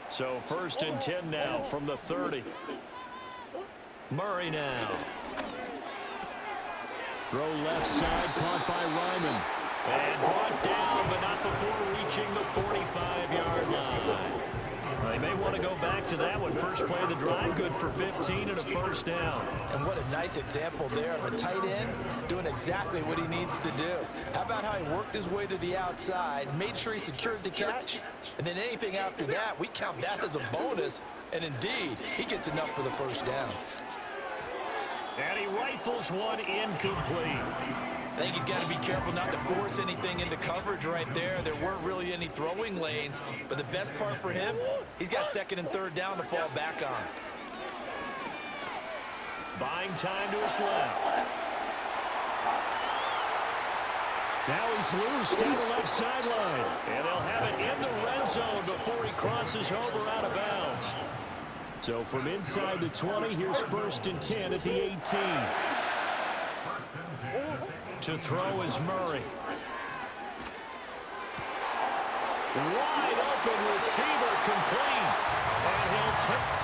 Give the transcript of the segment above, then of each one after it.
So 1st and 10 now from the 30. Murray now. Throw left side, caught by Ryman. And brought down, but not before reaching the 45-yard line. They may want to go back to that one. First play of the drive, good for 15 and a first down. And what a nice example there of a tight end doing exactly what he needs to do. How about how he worked his way to the outside, made sure he secured the catch, and then anything after that, we count that as a bonus. And indeed, he gets enough for the first down. And he rifles one incomplete. I think he's got to be careful not to force anything into coverage right there. There weren't really any throwing lanes, but the best part for him, he's got 2nd and 3rd down to fall back on. Buying time to his left. Now he's loose down the left sideline. And they'll have it in the red zone before he crosses over out of bounds. So from inside the 20, here's 1st and 10 at the 18. To throw is Murray. Wide open receiver complete. And he'll take.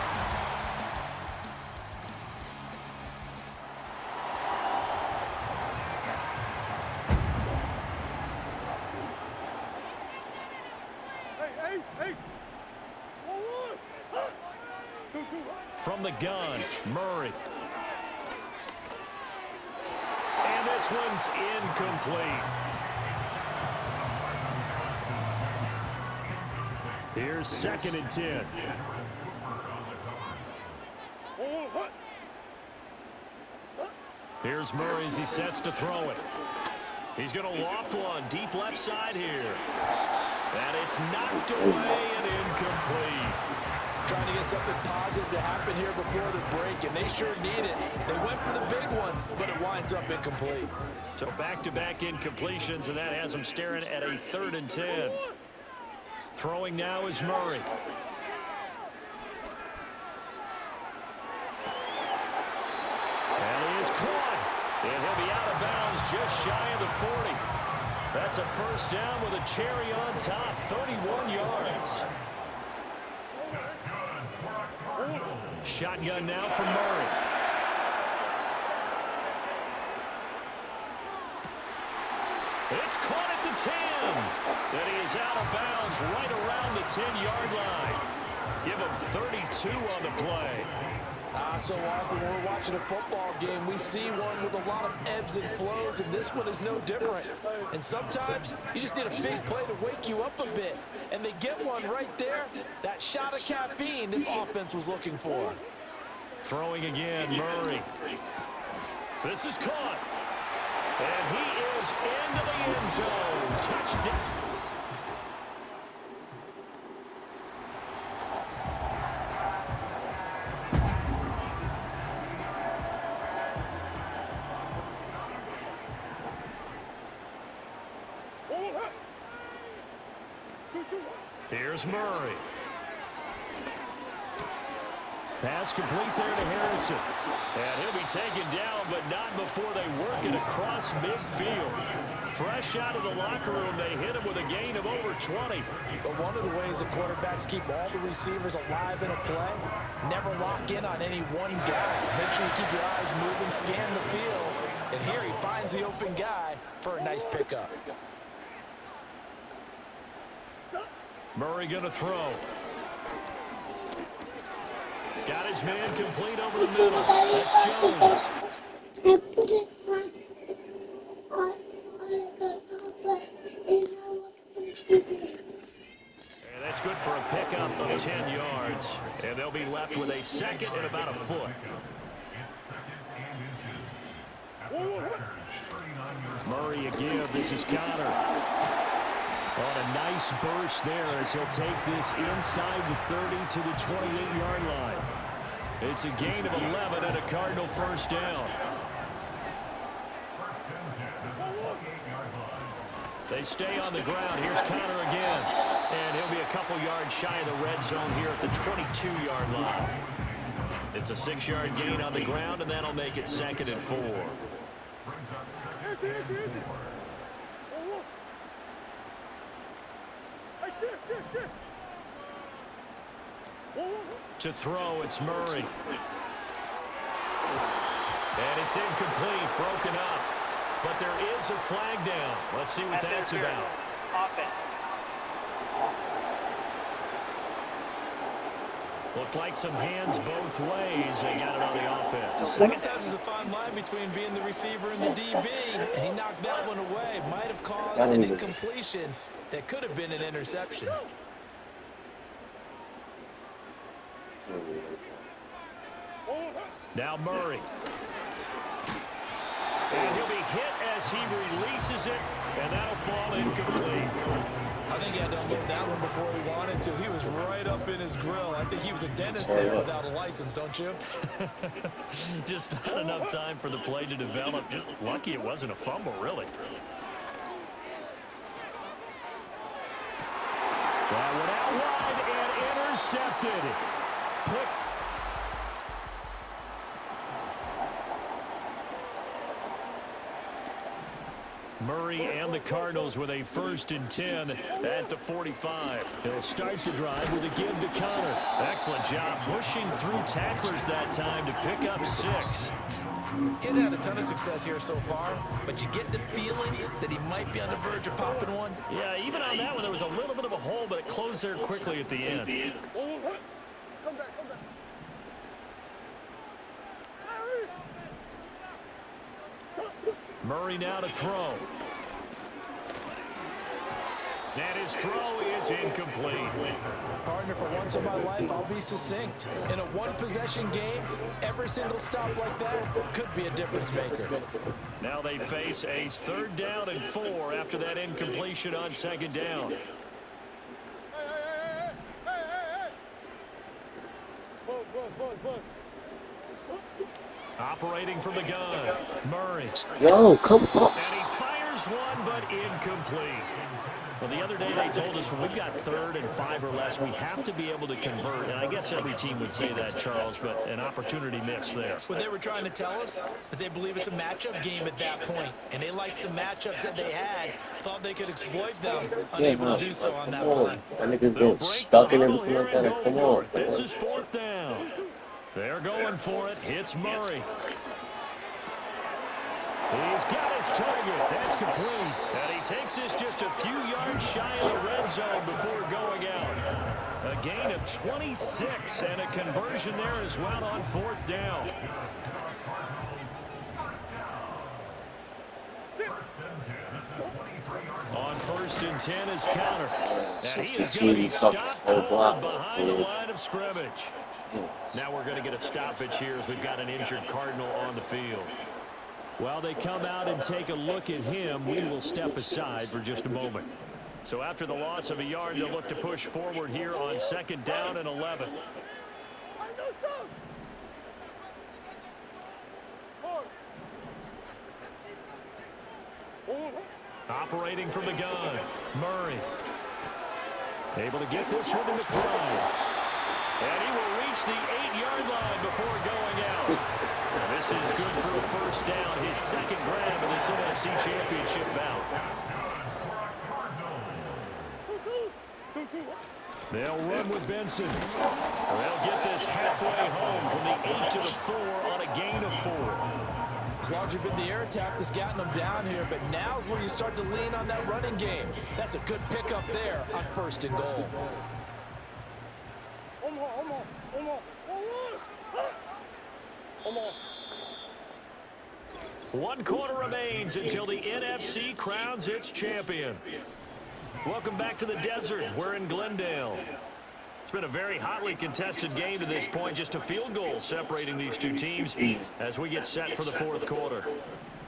From the gun, Murray. And this one's incomplete. Here's 2nd and 10. Here's Murray as he sets to throw it. He's going to loft one deep left side here. And it's knocked away and incomplete. Trying to get something positive to happen here before the break, and they sure need it. They went for the big one, but it winds up incomplete. So back-to-back incompletions, and that has them staring at a 3rd and 10. Throwing now is Murray. And he is caught. And he'll be out of bounds just shy of the 40. That's a first down with a cherry on top, 31 yards. Shotgun now for Murray. It's caught at the 10. And he is out of bounds right around the 10-yard line. Give him 32 on the play. So often when we're watching a football game, we see one with a lot of ebbs and flows, and this one is no different. And sometimes you just need a big play to wake you up a bit. And they get one right there. That shot of caffeine this offense was looking for. Throwing again, Murray. This is caught. And he is into the end zone. Touchdown. Here's Murray. Pass complete there to Harrison. And he'll be taken down, but not before they work it across midfield. Fresh out of the locker room, they hit him with a gain of over 20. But one of the ways the quarterbacks keep all the receivers alive in a play, never lock in on any one guy. Make sure you keep your eyes moving, scan the field. And here he finds the open guy for a nice pickup. Murray going to throw. Got his man complete over the middle. That's Jones. And that's good for a pickup of 10 yards. And they'll be left with a 2nd and about a foot. Murray again. This is Connor. On a nice burst there as he'll take this inside the 30 to the 28-yard line. It's a gain of 11 and a Cardinal first down. They stay on the ground. Here's Connor again. And he'll be a couple yards shy of the red zone here at the 22-yard line. It's a 6-yard gain on the ground, and that'll make it 2nd and 4. To throw, it's Murray. And it's incomplete, broken up. But there is a flag down. Let's see what that's about. Offense. Looked like some hands both ways. They got it on the offense. Sometimes there's a fine line between being the receiver and the DB, and he knocked that one away. Might have caused an incompletion that could have been an interception. Now Murray. And he'll be hit as he releases it, and that'll fall incomplete. I think he had to unload that one before he wanted to. He was right up in his grill. I think he was a dentist there without a license, don't you? Just not enough time for the play to develop. Just lucky it wasn't a fumble, really. That one out wide and intercepted. Pick. Murray and the Cardinals with a 1st and 10 at the 45. They'll start the drive with a give to Connor. Excellent job pushing through tacklers that time to pick up 6. He hadn't had a ton of success here so far, but you get the feeling that he might be on the verge of popping one. Yeah, even on that one, there was a little bit of a hole, but it closed there quickly at the end. Come back. Murray now to throw. And his throw is incomplete. Partner, for once in my life, I'll be succinct. In a one-possession game, every single stop like that could be a difference maker. Now they face a 3rd down and 4 after that incompletion on 2nd down. Operating from the gun, Murray. Yo, come on. And he fires one, but incomplete. Well, the other day they told us when we've got 3rd and 5 or less, we have to be able to convert. And I guess every team would say that, Charles, but an opportunity missed there. What they were trying to tell us is they believe it's a matchup game at that point, and they liked some matchups that they had, thought they could exploit them, unable to do so on that play. That nigga's getting stuck in everything like that. Come on. This is 4th down. They're going for it. It's Murray. He's got his target. That's complete. And he takes this just a few yards shy of the red zone before going out. A gain of 26 and a conversion there as well on 4th down. On 1st and 10 is Connor. And he is going to be stopped cold behind the line of scrimmage. Now we're going to get a stoppage here as we've got an injured Cardinal on the field. While they come out and take a look at him, we will step aside for just a moment. So after the loss of a yard, they'll look to push forward here on 2nd down and 11. Operating from the gun, Murray. Able to get this one to McBride. And he will reach the 8-yard line before going out. And this is good for a 1st down, his 2nd grab in this NFC Championship bout. They'll run with Benson. They'll get this halfway home from the 8 to the 4 on a gain of 4. It's largely been the air attack that's gotten them down here, but now's where you start to lean on that running game. That's a good pickup there on 1st and goal. One quarter remains until the NFC crowns its champion. Welcome back to the desert. We're in Glendale. It's been a very hotly contested game to this point. Just a field goal separating these two teams as we get set for the 4th quarter.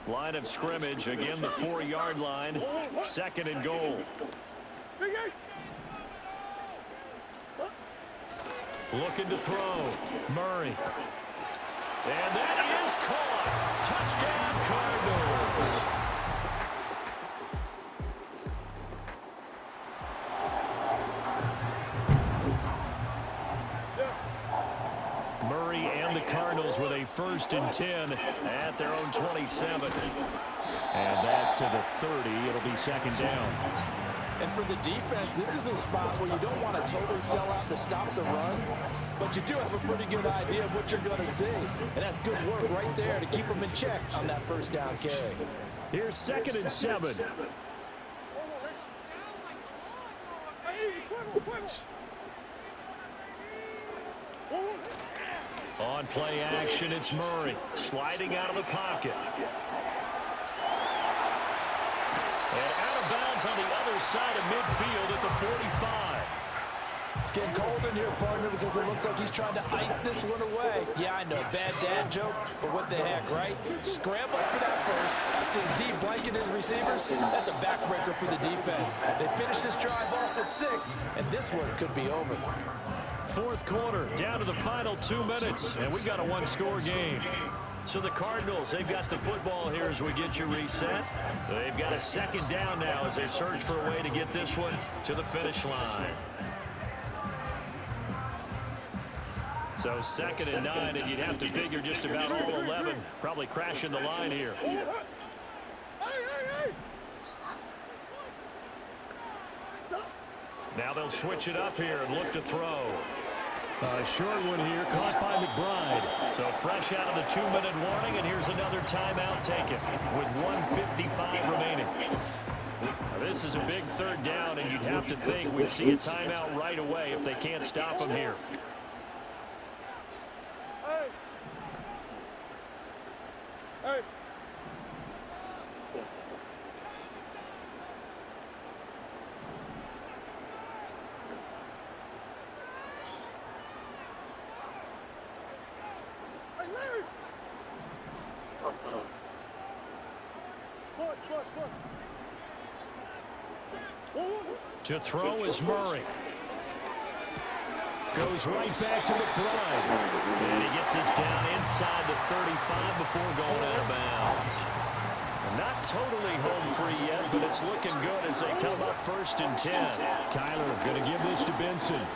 Line of scrimmage, again the 4-yard line. 2nd and goal. Looking to throw. Murray. And that is caught. Touchdown, Cardinals. Murray and the Cardinals with a 1st and 10 at their own 27. And that to the 30. It'll be 2nd down. And for the defense, this is a spot where you don't want to totally sell out to stop the run, but you do have a pretty good idea of what you're going to see. And that's good work right there to keep them in check on that first down carry. Here's 2nd and 7. On play action, it's Murray sliding out of the pocket. And out of bounds on the other side of midfield at the 45. It's getting cold in here, partner, because it looks like he's trying to ice this one away. Yeah, I know, bad dad joke, but what the heck, right? Scramble for that first. After the deep blanket his receivers, that's a backbreaker for the defense. They finish this drive off with 6, and this one could be over. 4th quarter, down to the final 2 minutes, and we got a one-score game. So the Cardinals, they've got the football here as we get you reset. They've got a 2nd down now as they search for a way to get this one to the finish line. So 2nd and 9, and you'd have to figure just about all 11 probably crashing the line here. Now they'll switch it up here and look to throw. A short one here, caught by McBride. So fresh out of the 2-minute warning, and here's another timeout taken with 1:55 remaining. Now, this is a big 3rd down, and you'd have to think we'd see a timeout right away if they can't stop them here. To throw is Murray. Goes right back to McBride. And he gets us down inside the 35 before going out of bounds. Not totally home free yet, but it's looking good as they come up 1st and 10. Kyler going to give this to Benson.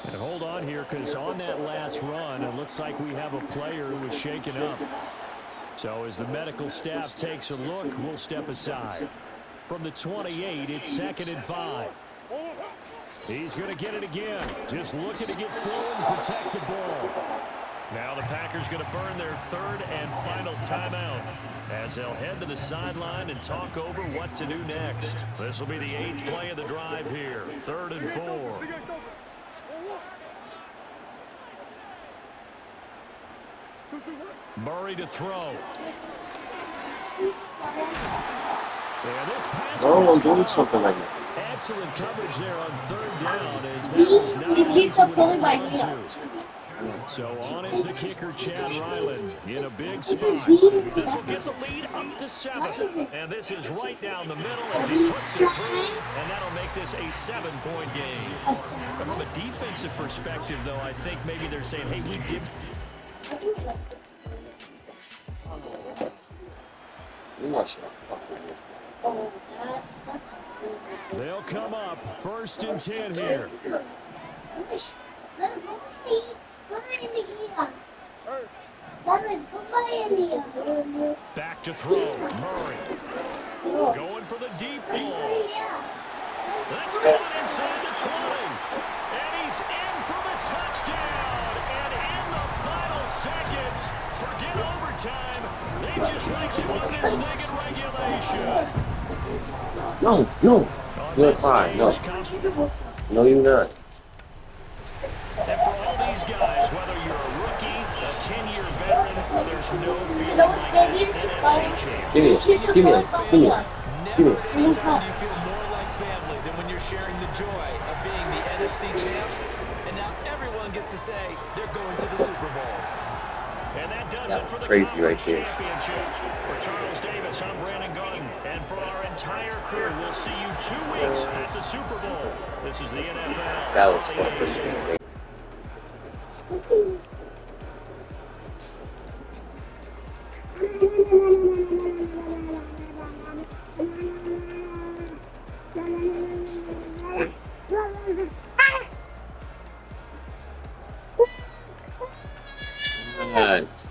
And hold on here, because on that last run, it looks like we have a player who was shaken up. So as the medical staff takes a look, we'll step aside. From the 28, it's 2nd and 5. He's going to get it again. Just looking to get forward and protect the ball. Now the Packers going to burn their 3rd and final timeout as they'll head to the sideline and talk over what to do next. This will be the 8th play of the drive here. 3rd and 4. Murray to throw. Yeah, this pass I'm doing something like that. Excellent coverage there on 3rd down as that was not easy to. So on is the kicker, Chad Ryland, in a big spot. This will get the lead up to 7. And this is right down the middle as he puts it through. And that'll make this a 7-point game. But from a defensive perspective, though, I think maybe they're saying, hey, we did. They'll come up 1st and 10 here. Back to throw. Murray going for the deep ball. That's going inside the 20. And he's in for the touchdown. And in the final seconds, forget overtime. They just like to win this thing in regulation. No. You're fine. No. No, you're not. And for all these guys, whether you're a rookie, a 10-year veteran, there's no feeling like this NFC championship. Give me. Never at any time do you feel more like family than when you're sharing the joy of being the NFC champs. And now everyone gets to say they're going to the Super Bowl. And that does it for the Crazy conference right there. championship. For Charles Davis, I'm Brandon Gordon. And for our entire crew, we'll see you 2 weeks at the Super Bowl. This is the NFL. That was fucking Nice.